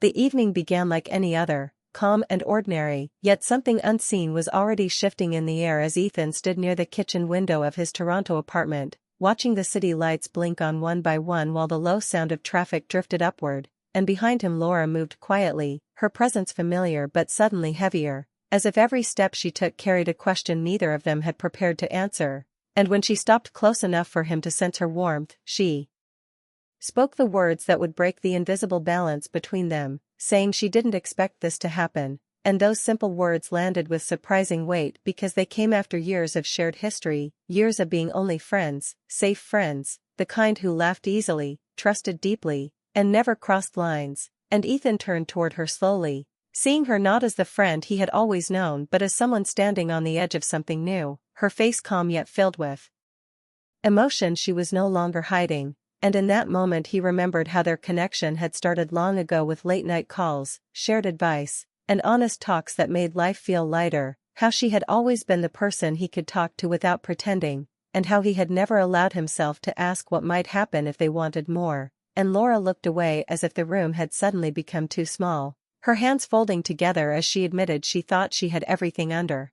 The evening began like any other, calm and ordinary, yet something unseen was already shifting in the air as Ethan stood near the kitchen window of his Toronto apartment, watching the city lights blink on one by one while the low sound of traffic drifted upward, and behind him Laura moved quietly, her presence familiar but suddenly heavier, as if every step she took carried a question neither of them had prepared to answer, and when she stopped close enough for him to sense her warmth, she spoke the words that would break the invisible balance between them, saying she didn't expect this to happen, and those simple words landed with surprising weight because they came after years of shared history, years of being only friends, safe friends, the kind who laughed easily, trusted deeply, and never crossed lines, and Ethan turned toward her slowly, seeing her not as the friend he had always known but as someone standing on the edge of something new, her face calm yet filled with emotion she was no longer hiding. And in that moment he remembered how their connection had started long ago with late-night calls, shared advice, and honest talks that made life feel lighter, how she had always been the person he could talk to without pretending, and how he had never allowed himself to ask what might happen if they wanted more, and Laura looked away as if the room had suddenly become too small, her hands folding together as she admitted she thought she had everything under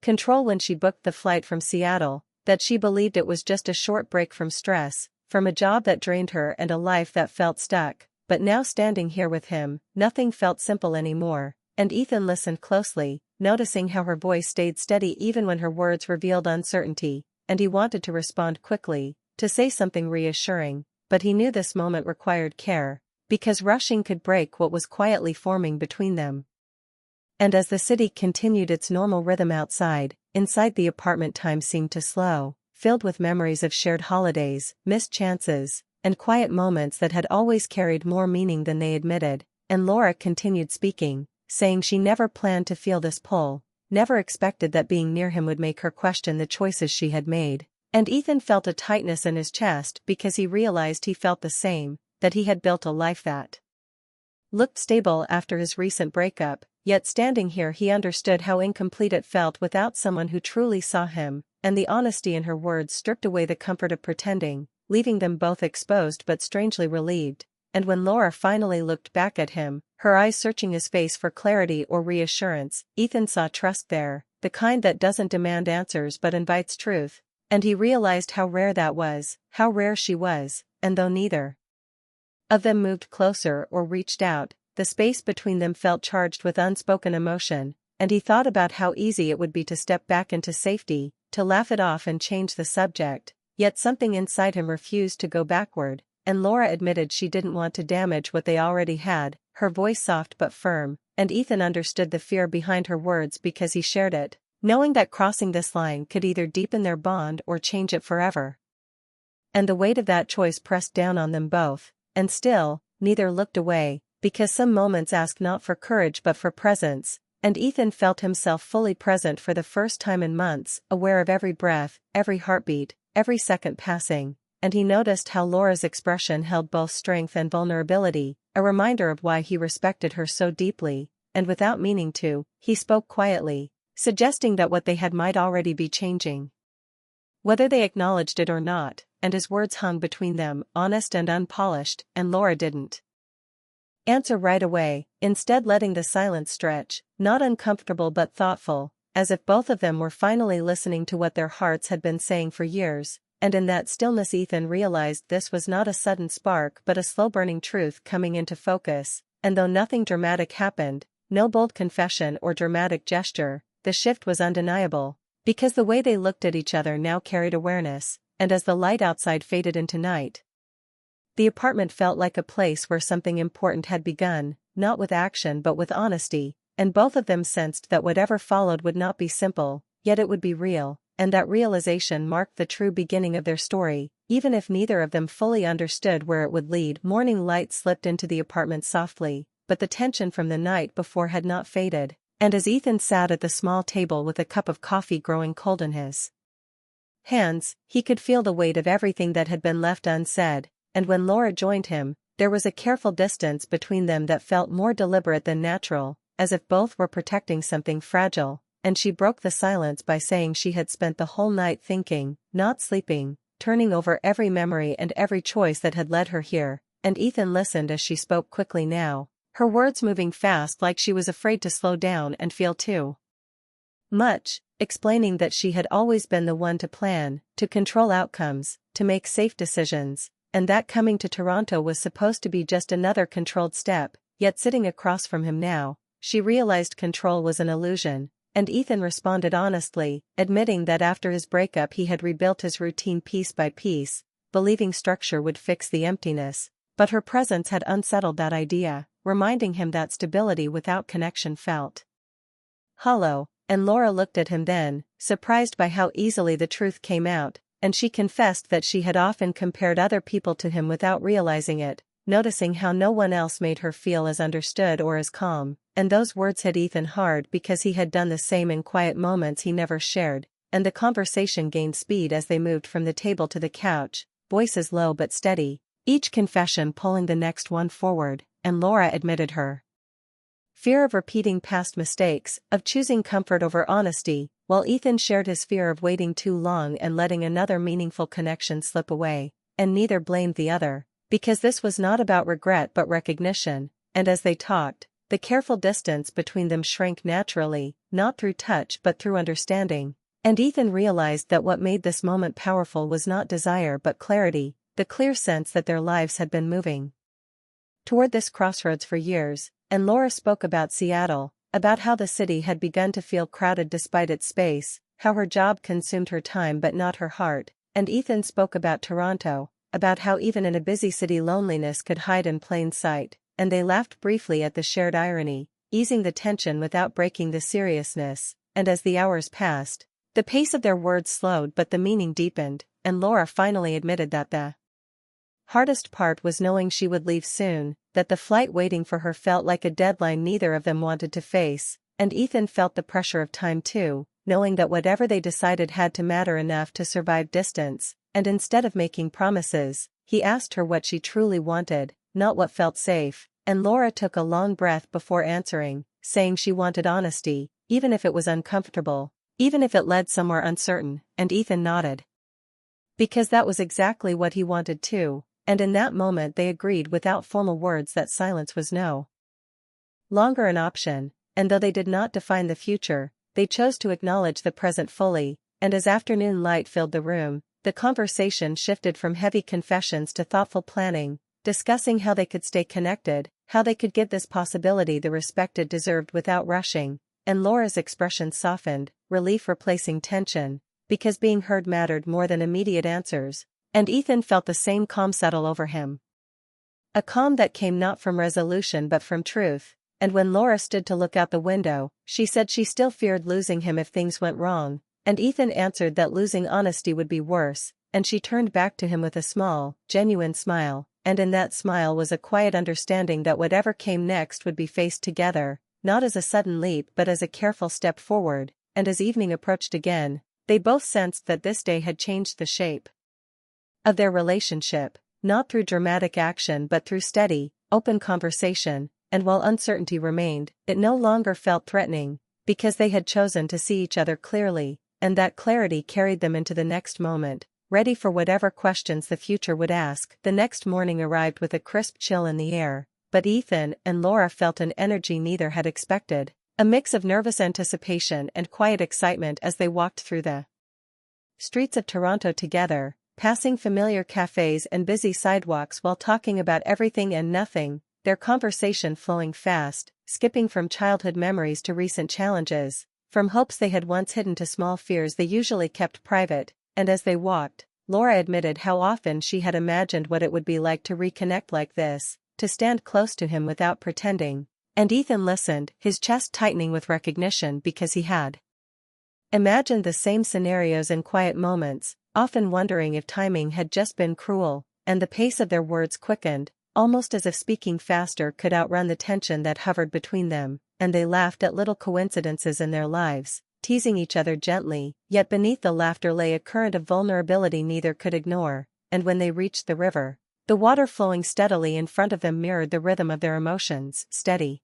control when she booked the flight from Seattle, that she believed it was just a short break from stress, from a job that drained her and a life that felt stuck, but now standing here with him, nothing felt simple anymore, and Ethan listened closely, noticing how her voice stayed steady even when her words revealed uncertainty, and he wanted to respond quickly, to say something reassuring, but he knew this moment required care, because rushing could break what was quietly forming between them. And as the city continued its normal rhythm outside, inside the apartment time seemed to slow, filled with memories of shared holidays, missed chances, and quiet moments that had always carried more meaning than they admitted, and Laura continued speaking, saying she never planned to feel this pull, never expected that being near him would make her question the choices she had made, and Ethan felt a tightness in his chest because he realized he felt the same, that he had built a life that looked stable after his recent breakup, yet standing here he understood how incomplete it felt without someone who truly saw him, and the honesty in her words stripped away the comfort of pretending, leaving them both exposed but strangely relieved, and when Laura finally looked back at him, her eyes searching his face for clarity or reassurance, Ethan saw trust there, the kind that doesn't demand answers but invites truth, and he realized how rare that was, how rare she was, and though neither of them moved closer or reached out, the space between them felt charged with unspoken emotion, and he thought about how easy it would be to step back into safety, to laugh it off and change the subject, yet something inside him refused to go backward, and Laura admitted she didn't want to damage what they already had, her voice soft but firm, and Ethan understood the fear behind her words because he shared it, knowing that crossing this line could either deepen their bond or change it forever. And the weight of that choice pressed down on them both, and still, neither looked away, because some moments ask not for courage but for presence, and Ethan felt himself fully present for the first time in months, aware of every breath, every heartbeat, every second passing, and he noticed how Laura's expression held both strength and vulnerability, a reminder of why he respected her so deeply, and without meaning to, he spoke quietly, suggesting that what they had might already be changing, whether they acknowledged it or not, and his words hung between them, honest and unpolished, and Laura didn't answer right away, instead letting the silence stretch, not uncomfortable but thoughtful, as if both of them were finally listening to what their hearts had been saying for years, and in that stillness Ethan realized this was not a sudden spark but a slow-burning truth coming into focus, and though nothing dramatic happened, no bold confession or dramatic gesture, the shift was undeniable, because the way they looked at each other now carried awareness, and as the light outside faded into night, the apartment felt like a place where something important had begun, not with action but with honesty, and both of them sensed that whatever followed would not be simple, yet it would be real, and that realization marked the true beginning of their story, even if neither of them fully understood where it would lead. Morning light slipped into the apartment softly, but the tension from the night before had not faded, and as Ethan sat at the small table with a cup of coffee growing cold in his hands, he could feel the weight of everything that had been left unsaid, and when Laura joined him, there was a careful distance between them that felt more deliberate than natural, as if both were protecting something fragile, and she broke the silence by saying she had spent the whole night thinking, not sleeping, turning over every memory and every choice that had led her here, and Ethan listened as she spoke quickly now, her words moving fast like she was afraid to slow down and feel too much, explaining that she had always been the one to plan, to control outcomes, to make safe decisions, and that coming to Toronto was supposed to be just another controlled step, yet sitting across from him now, she realized control was an illusion, and Ethan responded honestly, admitting that after his breakup he had rebuilt his routine piece by piece, believing structure would fix the emptiness, but her presence had unsettled that idea, reminding him that stability without connection felt hollow, and Laura looked at him then, surprised by how easily the truth came out, and she confessed that she had often compared other people to him without realizing it, noticing how no one else made her feel as understood or as calm, and those words hit Ethan hard because he had done the same in quiet moments he never shared, and the conversation gained speed as they moved from the table to the couch, voices low but steady, each confession pulling the next one forward, and Laura admitted her fear of repeating past mistakes, of choosing comfort over honesty, while Ethan shared his fear of waiting too long and letting another meaningful connection slip away, and neither blamed the other, because this was not about regret but recognition, and as they talked, the careful distance between them shrank naturally, not through touch but through understanding, and Ethan realized that what made this moment powerful was not desire but clarity, the clear sense that their lives had been moving toward this crossroads for years. And Laura spoke about Seattle, about how the city had begun to feel crowded despite its space, how her job consumed her time but not her heart, and Ethan spoke about Toronto, about how even in a busy city loneliness could hide in plain sight, and they laughed briefly at the shared irony, easing the tension without breaking the seriousness, and as the hours passed, the pace of their words slowed but the meaning deepened, and Laura finally admitted that the hardest part was knowing she would leave soon, that the flight waiting for her felt like a deadline neither of them wanted to face, and Ethan felt the pressure of time too, knowing that whatever they decided had to matter enough to survive distance, and instead of making promises, he asked her what she truly wanted, not what felt safe, and Laura took a long breath before answering, saying she wanted honesty, even if it was uncomfortable, even if it led somewhere uncertain, and Ethan nodded. Because that was exactly what he wanted too. And in that moment they agreed without formal words that silence was no longer an option, and though they did not define the future, they chose to acknowledge the present fully, and as afternoon light filled the room, the conversation shifted from heavy confessions to thoughtful planning, discussing how they could stay connected, how they could give this possibility the respect it deserved without rushing, and Laura's expression softened, relief replacing tension, because being heard mattered more than immediate answers. And Ethan felt the same calm settle over him. A calm that came not from resolution but from truth, and when Laura stood to look out the window, she said she still feared losing him if things went wrong, and Ethan answered that losing honesty would be worse, and she turned back to him with a small, genuine smile, and in that smile was a quiet understanding that whatever came next would be faced together, not as a sudden leap but as a careful step forward, and as evening approached again, they both sensed that this day had changed the shape of their relationship, not through dramatic action but through steady, open conversation, and while uncertainty remained, it no longer felt threatening, because they had chosen to see each other clearly, and that clarity carried them into the next moment, ready for whatever questions the future would ask. The next morning arrived with a crisp chill in the air, but Ethan and Laura felt an energy neither had expected, a mix of nervous anticipation and quiet excitement as they walked through the streets of Toronto together, passing familiar cafes and busy sidewalks while talking about everything and nothing, their conversation flowing fast, skipping from childhood memories to recent challenges, from hopes they had once hidden to small fears they usually kept private, and as they walked, Laura admitted how often she had imagined what it would be like to reconnect like this, to stand close to him without pretending, and Ethan listened, his chest tightening with recognition because he had imagined the same scenarios in quiet moments, often wondering if timing had just been cruel, and the pace of their words quickened, almost as if speaking faster could outrun the tension that hovered between them, and they laughed at little coincidences in their lives, teasing each other gently, yet beneath the laughter lay a current of vulnerability neither could ignore, and when they reached the river, the water flowing steadily in front of them mirrored the rhythm of their emotions, steady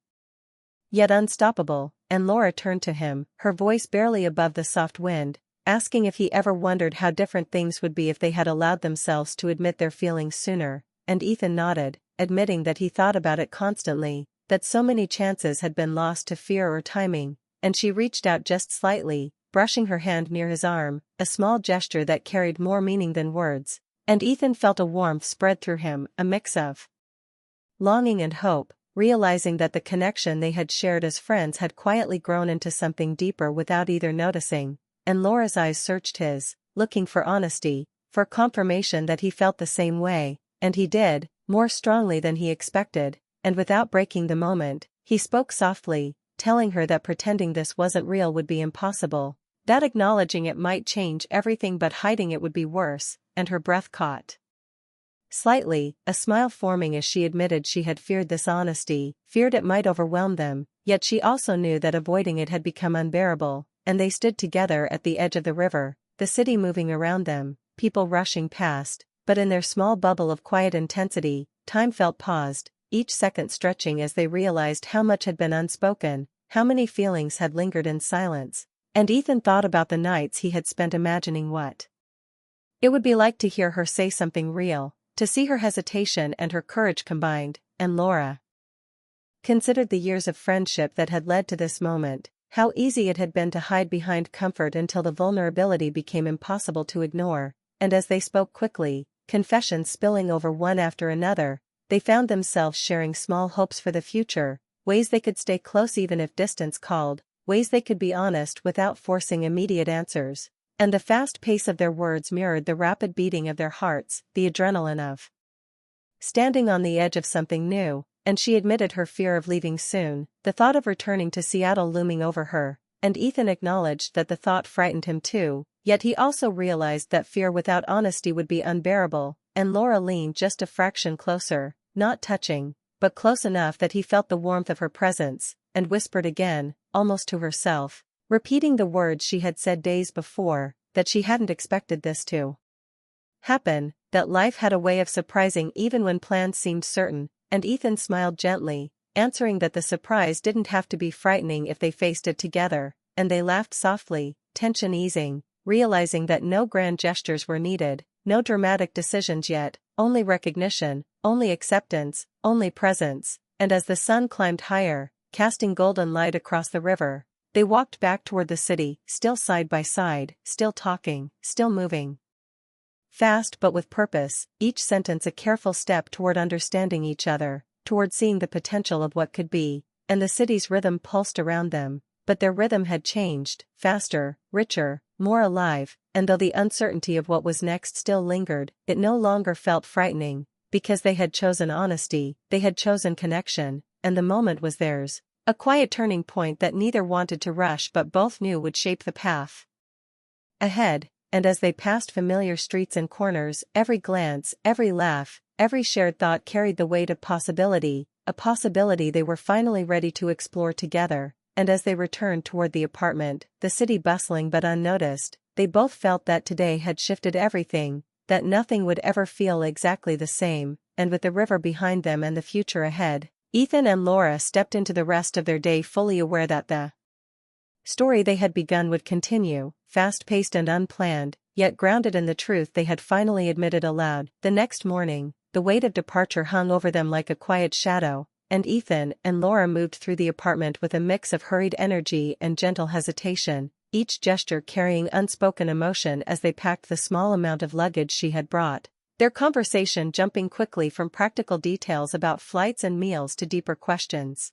yet unstoppable, and Laura turned to him, her voice barely above the soft wind, asking if he ever wondered how different things would be if they had allowed themselves to admit their feelings sooner, and Ethan nodded, admitting that he thought about it constantly, that so many chances had been lost to fear or timing, and she reached out just slightly, brushing her hand near his arm, a small gesture that carried more meaning than words. And Ethan felt a warmth spread through him, a mix of longing and hope, realizing that the connection they had shared as friends had quietly grown into something deeper without either noticing. And Laura's eyes searched his, looking for honesty, for confirmation that he felt the same way, and he did, more strongly than he expected, and without breaking the moment, he spoke softly, telling her that pretending this wasn't real would be impossible, that acknowledging it might change everything but hiding it would be worse, and her breath caught slightly, a smile forming as she admitted she had feared this honesty, feared it might overwhelm them, yet she also knew that avoiding it had become unbearable, and they stood together at the edge of the river, the city moving around them, people rushing past, but in their small bubble of quiet intensity, time felt paused, each second stretching as they realized how much had been unspoken, how many feelings had lingered in silence, and Ethan thought about the nights he had spent imagining what it would be like to hear her say something real, to see her hesitation and her courage combined, and Laura considered the years of friendship that had led to this moment, how easy it had been to hide behind comfort until the vulnerability became impossible to ignore, and as they spoke quickly, confessions spilling over one after another, they found themselves sharing small hopes for the future, ways they could stay close even if distance called, ways they could be honest without forcing immediate answers. And the fast pace of their words mirrored the rapid beating of their hearts, the adrenaline of standing on the edge of something new, and she admitted her fear of leaving soon, the thought of returning to Seattle looming over her, and Ethan acknowledged that the thought frightened him too, yet he also realized that fear without honesty would be unbearable, and Laura leaned just a fraction closer, not touching, but close enough that he felt the warmth of her presence, and whispered again, almost to herself, repeating the words she had said days before, that she hadn't expected this to happen, that life had a way of surprising even when plans seemed certain, and Ethan smiled gently, answering that the surprise didn't have to be frightening if they faced it together, and they laughed softly, tension easing, realizing that no grand gestures were needed, no dramatic decisions yet, only recognition, only acceptance, only presence, and as the sun climbed higher, casting golden light across the river, they walked back toward the city, still side by side, still talking, still moving fast but with purpose, each sentence a careful step toward understanding each other, toward seeing the potential of what could be, and the city's rhythm pulsed around them, but their rhythm had changed, faster, richer, more alive, and though the uncertainty of what was next still lingered, it no longer felt frightening, because they had chosen honesty, they had chosen connection, and the moment was theirs. A quiet turning point that neither wanted to rush but both knew would shape the path ahead, and as they passed familiar streets and corners, every glance, every laugh, every shared thought carried the weight of possibility, a possibility they were finally ready to explore together, and as they returned toward the apartment, the city bustling but unnoticed, they both felt that today had shifted everything, that nothing would ever feel exactly the same, and with the river behind them and the future ahead, Ethan and Laura stepped into the rest of their day fully aware that the story they had begun would continue, fast-paced and unplanned, yet grounded in the truth they had finally admitted aloud. The next morning, the weight of departure hung over them like a quiet shadow, and Ethan and Laura moved through the apartment with a mix of hurried energy and gentle hesitation, each gesture carrying unspoken emotion as they packed the small amount of luggage she had brought. Their conversation jumping quickly from practical details about flights and meals to deeper questions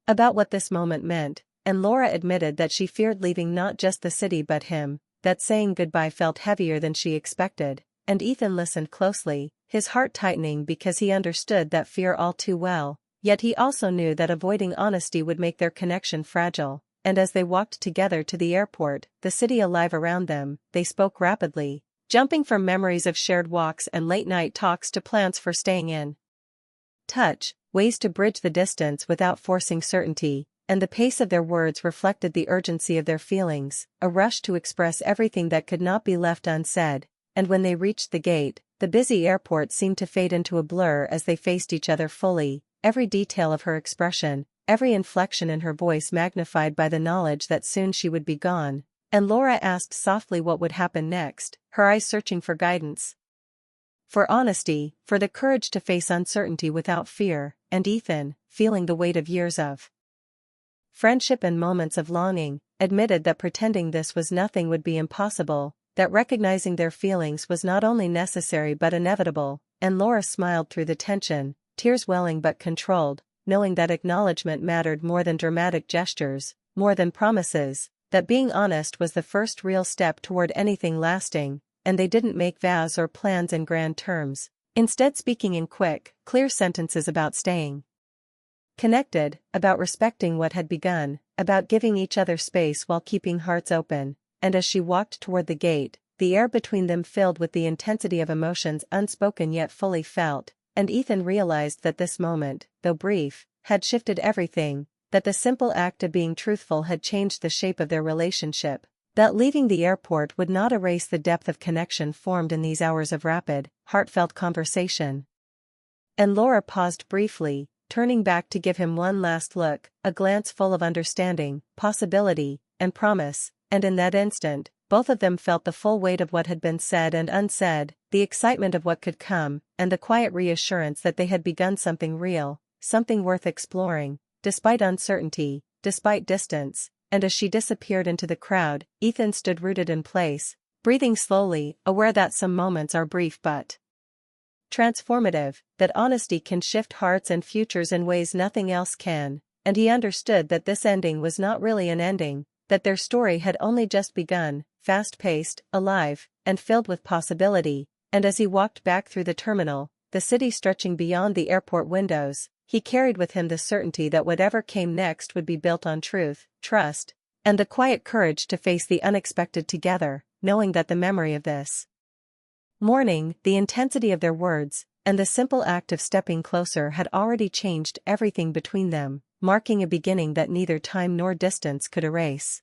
about what this moment meant, and Laura admitted that she feared leaving not just the city but him, that saying goodbye felt heavier than she expected, and Ethan listened closely, his heart tightening because he understood that fear all too well, yet he also knew that avoiding honesty would make their connection fragile, and as they walked together to the airport, the city alive around them, they spoke rapidly, jumping from memories of shared walks and late-night talks to plans for staying in touch, ways to bridge the distance without forcing certainty, and the pace of their words reflected the urgency of their feelings, a rush to express everything that could not be left unsaid, and when they reached the gate, the busy airport seemed to fade into a blur as they faced each other fully, every detail of her expression, every inflection in her voice magnified by the knowledge that soon she would be gone. And Laura asked softly what would happen next, her eyes searching for guidance. For honesty, for the courage to face uncertainty without fear, and Ethan, feeling the weight of years of friendship and moments of longing, admitted that pretending this was nothing would be impossible, that recognizing their feelings was not only necessary but inevitable, and Laura smiled through the tension, tears welling but controlled, knowing that acknowledgement mattered more than dramatic gestures, more than promises, that being honest was the first real step toward anything lasting, and they didn't make vows or plans in grand terms, instead speaking in quick, clear sentences about staying connected, about respecting what had begun, about giving each other space while keeping hearts open, and as she walked toward the gate, the air between them filled with the intensity of emotions unspoken yet fully felt, and Ethan realized that this moment, though brief, had shifted everything, that the simple act of being truthful had changed the shape of their relationship, that leaving the airport would not erase the depth of connection formed in these hours of rapid, heartfelt conversation. And Laura paused briefly, turning back to give him one last look, a glance full of understanding, possibility, and promise, and in that instant, both of them felt the full weight of what had been said and unsaid, the excitement of what could come, and the quiet reassurance that they had begun something real, something worth exploring, despite uncertainty, despite distance, and as she disappeared into the crowd, Ethan stood rooted in place, breathing slowly, aware that some moments are brief but transformative, that honesty can shift hearts and futures in ways nothing else can, and he understood that this ending was not really an ending, that their story had only just begun, fast-paced, alive, and filled with possibility, and as he walked back through the terminal, the city stretching beyond the airport windows, he carried with him the certainty that whatever came next would be built on truth, trust, and the quiet courage to face the unexpected together, knowing that the memory of this morning, the intensity of their words, and the simple act of stepping closer had already changed everything between them, marking a beginning that neither time nor distance could erase.